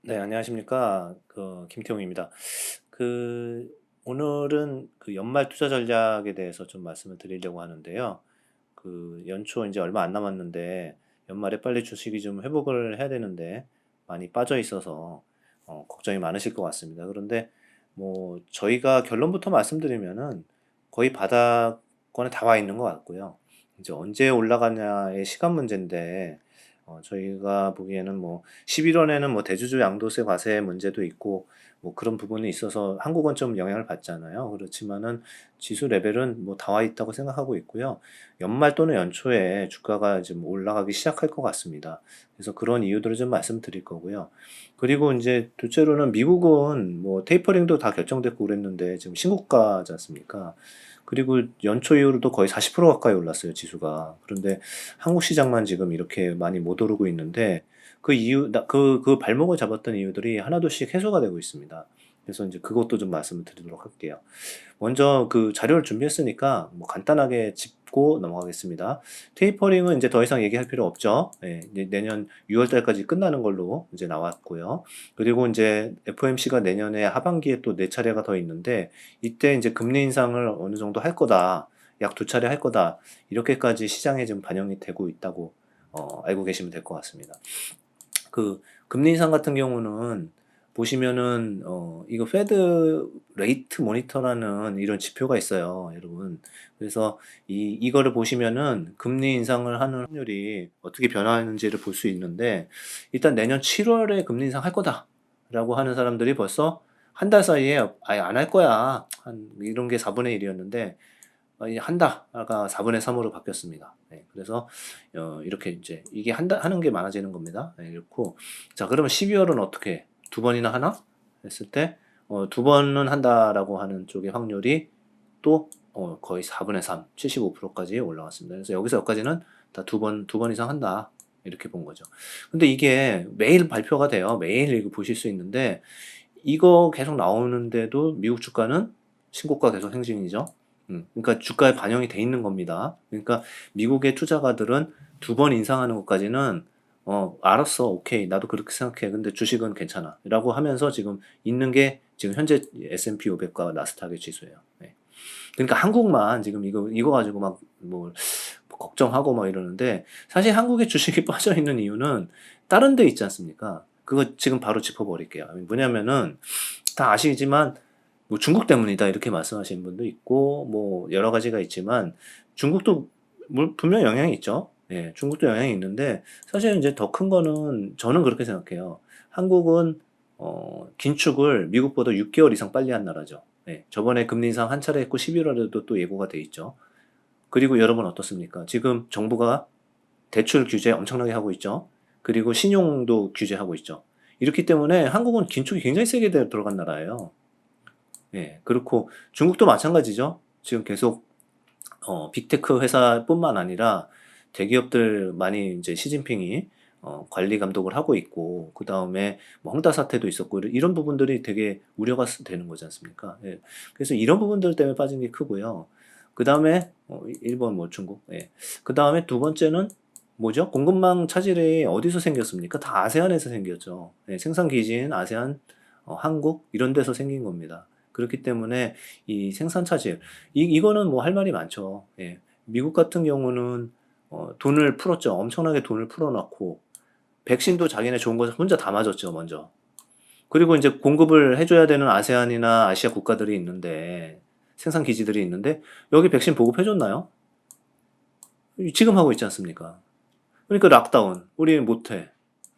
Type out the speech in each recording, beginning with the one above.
네, 안녕하십니까. 김태웅입니다. 그, 오늘은 그 연말 투자 전략에 대해서 좀 말씀을 드리려고 하는데요. 연초 이제 얼마 안 남았는데, 연말에 빨리 주식이 좀 회복을 해야 되는데, 많이 빠져 있어서, 걱정이 많으실 것 같습니다. 그런데, 저희가 결론부터 말씀드리면은, 거의 바닥권에 다 와 있는 것 같고요. 이제 언제 올라가냐의 시간 문제인데, 저희가 보기에는 11월에는 대주주 양도세 과세 문제도 있고 그런 부분이 있어서 한국은 좀 영향을 받잖아요. 그렇지만은 지수 레벨은 다 와 있다고 생각하고 있고요. 연말 또는 연초에 주가가 좀 올라가기 시작할 것 같습니다. 그래서 그런 이유들을 좀 말씀드릴 거고요. 그리고 이제 둘째로는 미국은 테이퍼링도 다 결정됐고 그랬는데 지금 신고가지 않습니까? 그리고 연초 이후로도 거의 40% 가까이 올랐어요, 지수가. 그런데 한국 시장만 지금 이렇게 많이 못 오르고 있는데 그 발목을 잡았던 이유들이 하나둘씩 해소가 되고 있습니다. 그래서 이제 그것도 좀 말씀을 드리도록 할게요. 먼저 그 자료를 준비했으니까 간단하게 짚고 넘어가겠습니다. 테이퍼링은 이제 더 이상 얘기할 필요 없죠. 예, 이제 내년 6월 달까지 끝나는 걸로 이제 나왔고요. 그리고 이제 FOMC가 내년에 하반기에 또 네 차례가 더 있는데 이때 이제 금리 인상을 어느 정도 할 거다. 약 두 차례 할 거다. 이렇게까지 시장에 좀 반영이 되고 있다고 알고 계시면 될 것 같습니다. 금리 인상 같은 경우는 보시면은 이거 페드 레이트 모니터라는 이런 지표가 있어요, 여러분. 그래서 이거를 보시면은 금리 인상을 하는 확률이 어떻게 변화하는지를 볼 수 있는데 일단 내년 7월에 금리 인상할 거다라고 하는 사람들이 벌써 한 달 사이에 아예 안 할 거야. 한 이런 게 4분의 1이었는데 이제 한다가 4분의 3으로 바뀌었습니다. 네, 그래서 이렇게 이제 이게 하는 게 많아지는 겁니다. 네, 이렇고 자 그러면 12월은 어떻게 두 번이나 하나 했을 때 두 번은 한다라고 하는 쪽의 확률이 또 거의 4분의 3, 75%까지 올라갔습니다. 그래서 여기서 여기까지는 다 두 번 이상 한다. 이렇게 본 거죠. 근데 이게 매일 발표가 돼요. 매일 이거 보실 수 있는데 이거 계속 나오는데도 미국 주가는 신고가 계속 행진이죠. 그러니까 주가에 반영이 돼 있는 겁니다. 그러니까 미국의 투자가들은 두 번 인상하는 것까지는 알았어, 오케이, 나도 그렇게 생각해. 근데 주식은 괜찮아. 라고 하면서 지금 있는 게 지금 현재 S&P 500과 나스닥의 지수예요. 네. 그러니까 한국만 지금 이거 가지고 막 걱정하고 막 이러는데 사실 한국의 주식이 빠져 있는 이유는 다른 데 있지 않습니까? 그거 지금 바로 짚어버릴게요. 뭐냐면은 다 아시지만 중국 때문이다 이렇게 말씀하시는 분도 있고 여러 가지가 있지만 중국도 분명 영향이 있죠. 예, 중국도 영향이 있는데 사실 이제 더 큰 거는 저는 그렇게 생각해요. 한국은 긴축을 미국보다 6개월 이상 빨리 한 나라죠. 예, 저번에 금리 인상 한 차례 했고 11월에도 또 예고가 돼 있죠. 그리고 여러분 어떻습니까? 지금 정부가 대출 규제 엄청나게 하고 있죠. 그리고 신용도 규제하고 있죠. 이렇기 때문에 한국은 긴축이 굉장히 세게 들어간 나라예요. 예, 그렇고 중국도 마찬가지죠. 지금 계속 빅테크 회사뿐만 아니라 대기업들 많이 이제 시진핑이 관리 감독을 하고 있고 그 다음에 헝다 사태도 있었고 이런 부분들이 되게 우려가 되는 거지 않습니까? 예. 그래서 이런 부분들 때문에 빠진 게 크고요. 그 다음에 일본 중국. 예. 그 다음에 두 번째는 뭐죠? 공급망 차질이 어디서 생겼습니까? 다 아세안에서 생겼죠. 예, 생산 기지인 아세안, 한국 이런 데서 생긴 겁니다. 그렇기 때문에 이 생산 차질 이거는 할 말이 많죠. 예. 미국 같은 경우는 돈을 풀었죠. 엄청나게 돈을 풀어놨고 백신도 자기네 좋은 거 혼자 다 맞았죠, 먼저. 그리고 이제 공급을 해줘야 되는 아세안이나 아시아 국가들이 있는데 생산 기지들이 있는데 여기 백신 보급해줬나요? 지금 하고 있지 않습니까? 그러니까 락다운 우리 못해.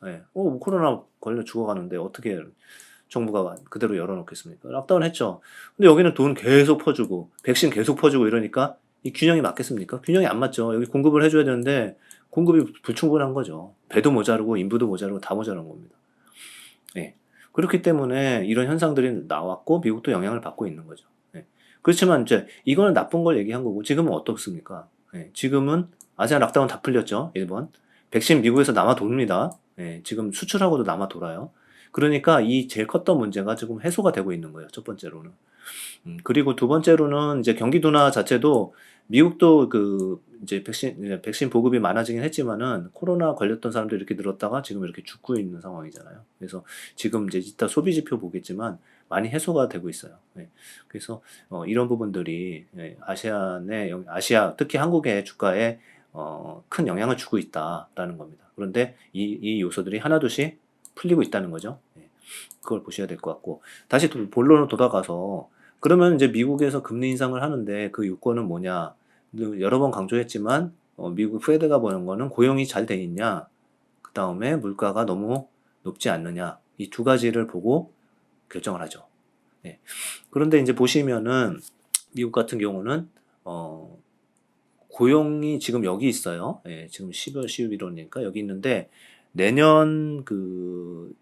예. 코로나 걸려 죽어가는데 어떻게 정부가 그대로 열어놓겠습니까? 락다운 했죠. 근데 여기는 돈 계속 퍼주고 백신 계속 퍼주고 이러니까 이 균형이 맞겠습니까? 균형이 안 맞죠. 여기 공급을 해줘야 되는데 공급이 불충분한 거죠. 배도 모자르고 인부도 모자르고 다 모자란 겁니다. 예. 그렇기 때문에 이런 현상들이 나왔고 미국도 영향을 받고 있는 거죠. 예. 그렇지만 이제 이거는 나쁜 걸 얘기한 거고 지금은 어떻습니까? 예. 지금은 아시안 락다운 다 풀렸죠. 일본. 백신 미국에서 남아 돕니다. 예. 지금 수출하고도 남아 돌아요. 그러니까 이 제일 컸던 문제가 지금 해소가 되고 있는 거예요. 첫 번째로는. 그리고 두 번째로는 이제 경기 둔화 자체도 미국도 그 이제 백신 보급이 많아지긴 했지만은 코로나 걸렸던 사람들이 이렇게 늘었다가 지금 이렇게 죽고 있는 상황이잖아요. 그래서 지금 이제 이따 소비 지표 보겠지만 많이 해소가 되고 있어요. 네. 그래서 이런 부분들이 아시아 특히 한국의 주가에 큰 영향을 주고 있다라는 겁니다. 그런데 이 요소들이 하나둘씩 풀리고 있다는 거죠. 네. 그걸 보셔야 될 것 같고 다시 본론으로 돌아가서 그러면 이제 미국에서 금리 인상을 하는데 그 요건은 뭐냐? 여러 번 강조했지만 미국 페드가 보는 거는 고용이 잘 돼 있냐, 그 다음에 물가가 너무 높지 않느냐 이 두 가지를 보고 결정을 하죠. 네. 그런데 이제 보시면은 미국 같은 경우는 고용이 지금 여기 있어요. 예, 지금 10월 11월이니까 여기 있는데 내년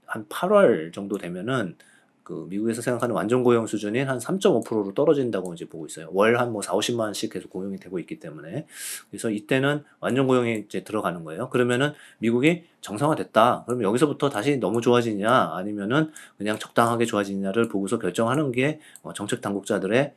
한 8월 정도 되면은 그 미국에서 생각하는 완전 고용 수준인 한 3.5%로 떨어진다고 이제 보고 있어요. 월 한 뭐 4, 50만 원씩 계속 고용이 되고 있기 때문에. 그래서 이때는 완전 고용에 이제 들어가는 거예요. 그러면은 미국이 정상화됐다. 그럼 여기서부터 다시 너무 좋아지냐 아니면은 그냥 적당하게 좋아지냐를 보고서 결정하는 게 정책 당국자들의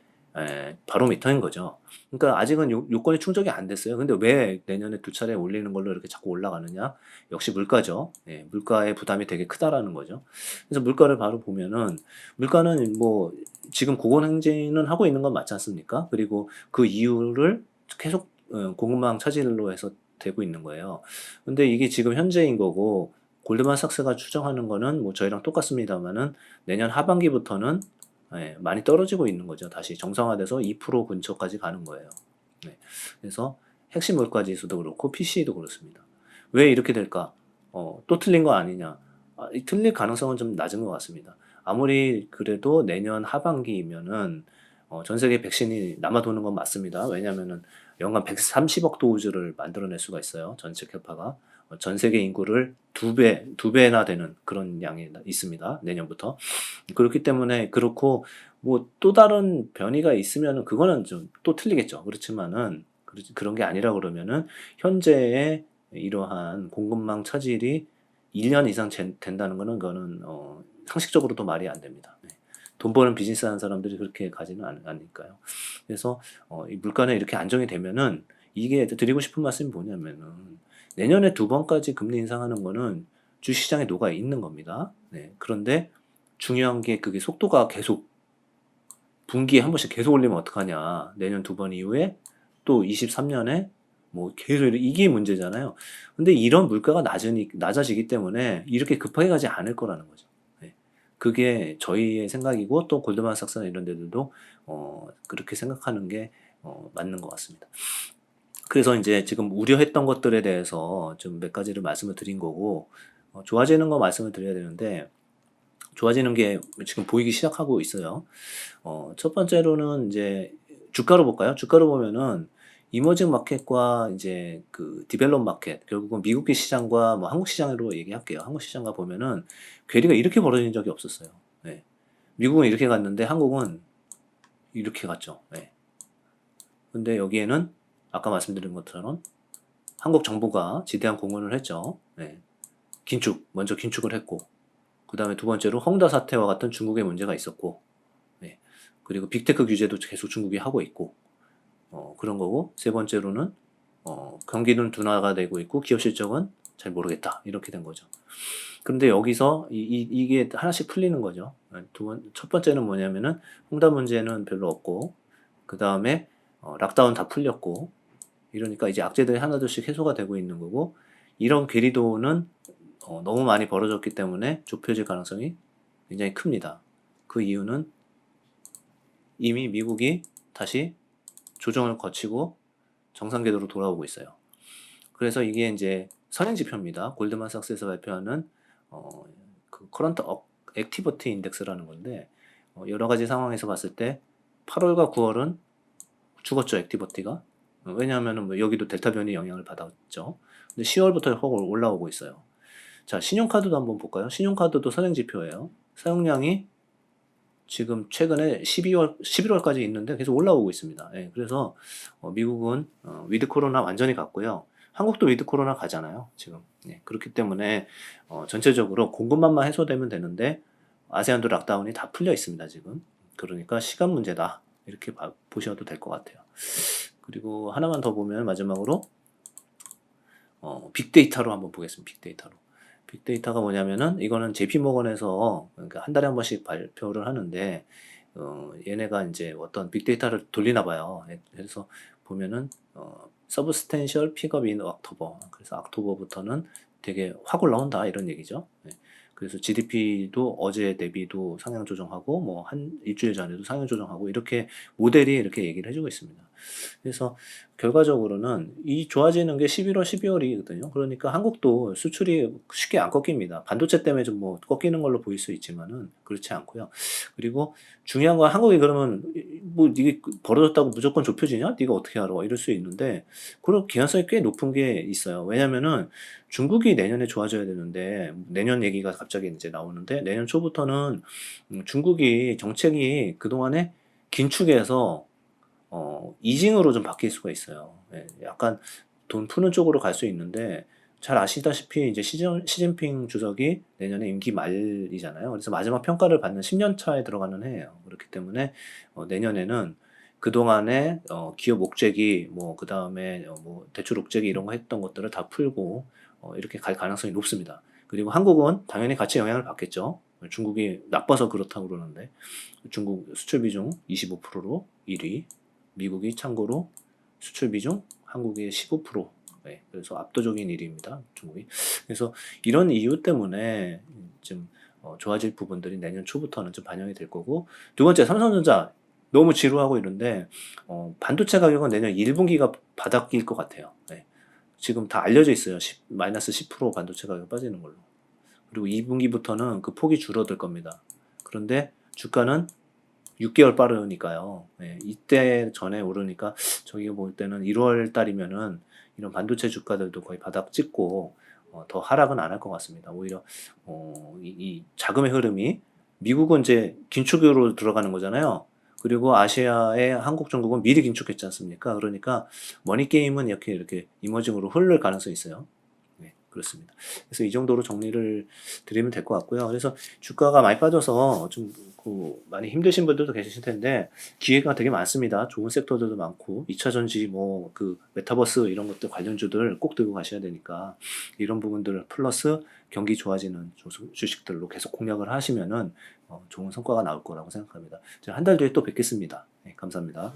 바로미터인 거죠. 그러니까 아직은 요건이 충족이 안 됐어요. 근데 왜 내년에 두 차례 올리는 걸로 이렇게 자꾸 올라가느냐? 역시 물가죠. 예, 물가의 부담이 되게 크다라는 거죠. 그래서 물가를 바로 보면은 물가는 뭐 지금 고공행진은 하고 있는 건 맞지 않습니까? 그리고 그 이유를 계속 공급망 차질로 해서 되고 있는 거예요. 근데 이게 지금 현재인 거고 골드만삭스가 추정하는 거는 뭐 저희랑 똑같습니다만은 내년 하반기부터는 많이 떨어지고 있는 거죠. 다시 정상화돼서 2% 근처까지 가는 거예요. 네. 그래서 핵심 물가 지수도 그렇고 PC도 그렇습니다. 왜 이렇게 될까? 또 틀린 거 아니냐? 틀릴 가능성은 좀 낮은 것 같습니다. 아무리 그래도 내년 하반기이면은 전 세계 백신이 남아 도는 건 맞습니다. 왜냐하면은 연간 130억 도우즈를 만들어낼 수가 있어요. 전체 캐파가. 전 세계 인구를 두 배나 되는 그런 양이 있습니다. 내년부터. 그렇기 때문에 그렇고 뭐 또 다른 변이가 있으면은 그거는 좀 또 틀리겠죠. 그렇지만은 그런 게 아니라 그러면은 현재의 이러한 공급망 차질이 1년 이상 된다는 거는 그거는 상식적으로도 말이 안 됩니다. 네. 돈 버는 비즈니스 하는 사람들이 그렇게 가지는 않으니까요. 그래서 이 물가는 이렇게 안정이 되면은 이게 드리고 싶은 말씀이 뭐냐면은 내년에 두 번까지 금리 인상하는 거는 주시장에 녹아 있는 겁니다. 네. 그런데 중요한 게 그게 속도가 계속 분기에 한 번씩 계속 올리면 어떡하냐. 내년 두 번 이후에 또 23년에 뭐 계속 이게 문제잖아요. 근데 이런 물가가 낮아지기 때문에 이렇게 급하게 가지 않을 거라는 거죠. 네. 그게 저희의 생각이고 또 골드만삭스나 이런 데들도 그렇게 생각하는 게 맞는 것 같습니다. 그래서 이제 지금 우려했던 것들에 대해서 좀 몇 가지를 말씀을 드린 거고 좋아지는 거 말씀을 드려야 되는데 좋아지는 게 지금 보이기 시작하고 있어요. 첫 번째로는 이제 주가로 볼까요? 주가로 보면은 이머징 마켓과 이제 그 디벨롭 마켓, 결국은 미국의 시장과 뭐 한국 시장으로 얘기할게요. 한국 시장과 보면은 괴리가 이렇게 벌어진 적이 없었어요. 네. 미국은 이렇게 갔는데 한국은 이렇게 갔죠. 네. 근데 여기에는 아까 말씀드린 것처럼 한국 정부가 지대한 공헌을 했죠. 네. 먼저 긴축을 했고, 그 다음에 두 번째로 헝다 사태와 같은 중국의 문제가 있었고, 네. 그리고 빅테크 규제도 계속 중국이 하고 있고, 그런 거고, 세 번째로는, 경기는 둔화가 되고 있고, 기업 실적은 잘 모르겠다. 이렇게 된 거죠. 그런데 여기서 이게 하나씩 풀리는 거죠. 첫 번째는 뭐냐면은, 헝다 문제는 별로 없고, 그 다음에, 락다운 다 풀렸고, 이러니까 이제 악재들이 하나둘씩 해소가 되고 있는 거고, 이런 괴리도는 너무 많이 벌어졌기 때문에 좁혀질 가능성이 굉장히 큽니다. 그 이유는 이미 미국이 다시 조정을 거치고 정상 궤도로 돌아오고 있어요. 그래서 이게 이제 선행지표입니다. 골드만삭스에서 발표하는 그 커런트 액티비티 인덱스라는 건데 여러 가지 상황에서 봤을 때 8월과 9월은 죽었죠, 액티비티가. 왜냐하면 뭐 여기도 델타 변이 영향을 받았죠. 근데 10월부터 확 올라오고 있어요. 자, 신용카드도 한번 볼까요? 신용카드도 선행지표예요. 사용량이 지금 최근에 11월까지 있는데 계속 올라오고 있습니다. 예, 그래서 미국은 위드 코로나 완전히 갔고요. 한국도 위드 코로나 가잖아요, 지금. 예, 그렇기 때문에 전체적으로 공급망만 해소되면 되는데 아세안도 락다운이 다 풀려 있습니다, 지금. 그러니까 시간 문제다. 이렇게 보셔도 될 것 같아요. 그리고 하나만 더 보면 마지막으로 빅데이터로 한번 보겠습니다. 빅데이터로. 빅데이터가 뭐냐면은 이거는 JP모건에서 그러니까 한 달에 한 번씩 발표를 하는데 얘네가 이제 어떤 빅데이터를 돌리나 봐요. 그래서 보면은 substantial pickup in October. 그래서 옥토버부터는 되게 확 올라온다 이런 얘기죠. 네. 그래서 GDP도 어제 대비도 상향 조정하고 뭐 한 일주일 전에도 상향 조정하고 이렇게 모델이 이렇게 얘기를 해주고 있습니다. 그래서 결과적으로는 이 좋아지는 게 11월, 12월이거든요. 그러니까 한국도 수출이 쉽게 안 꺾입니다. 반도체 때문에 좀 뭐 꺾이는 걸로 보일 수 있지만은 그렇지 않고요. 그리고 중요한 건 한국이 그러면 뭐 이게 벌어졌다고 무조건 좁혀지냐? 네가 어떻게 알아? 이럴 수 있는데 그런 개연성이 꽤 높은 게 있어요. 왜냐면은 중국이 내년에 좋아져야 되는데 내년 얘기가 갑자기 이제 나오는데 내년 초부터는 중국이 정책이 그동안에 긴축해서 이징으로 좀 바뀔 수가 있어요. 예, 약간 돈 푸는 쪽으로 갈 수 있는데 잘 아시다시피 이제 시진핑 주석이 내년에 임기 말이잖아요. 그래서 마지막 평가를 받는 10년 차에 들어가는 해예요. 그렇기 때문에 내년에는 그동안에 기업 옥죄기 뭐 그다음에 뭐 대출 옥죄기 이런 거 했던 것들을 다 풀고 이렇게 갈 가능성이 높습니다. 그리고 한국은 당연히 같이 영향을 받겠죠. 중국이 나빠서 그렇다고 그러는데 중국 수출 비중 25%로 1위, 미국이 참고로 수출 비중 한국의 15%. 네, 그래서 압도적인 1위입니다. 중국이. 그래서 이런 이유 때문에 좀 좋아질 부분들이 내년 초부터는 좀 반영이 될 거고 두 번째 삼성전자 너무 지루하고 이런데 반도체 가격은 내년 1분기가 바닥일 것 같아요. 네. 지금 다 알려져 있어요. 마이너스 10% 반도체 가격 빠지는 걸로. 그리고 2분기부터는 그 폭이 줄어들 겁니다. 그런데 주가는 6개월 빠르니까요. 네, 이때 전에 오르니까 저희가 볼 때는 1월 달이면은 이런 반도체 주가들도 거의 바닥 찍고 더 하락은 안 할 것 같습니다. 오히려 이 자금의 흐름이 미국은 이제 긴축으로 들어가는 거잖아요. 그리고 아시아의 한국, 중국은 미리 긴축했지 않습니까? 그러니까 머니게임은 이렇게 이머징으로 흐를 가능성이 있어요. 네, 그렇습니다. 그래서 이 정도로 정리를 드리면 될 것 같고요. 그래서 주가가 많이 빠져서 좀 많이 힘드신 분들도 계실 텐데 기회가 되게 많습니다. 좋은 섹터들도 많고 2차 전지 뭐 그 메타버스 이런 것들 관련주들 꼭 들고 가셔야 되니까 이런 부분들 플러스 경기 좋아지는 주식들로 계속 공략을 하시면은 좋은 성과가 나올 거라고 생각합니다. 제가 한 달 뒤에 또 뵙겠습니다. 네, 감사합니다.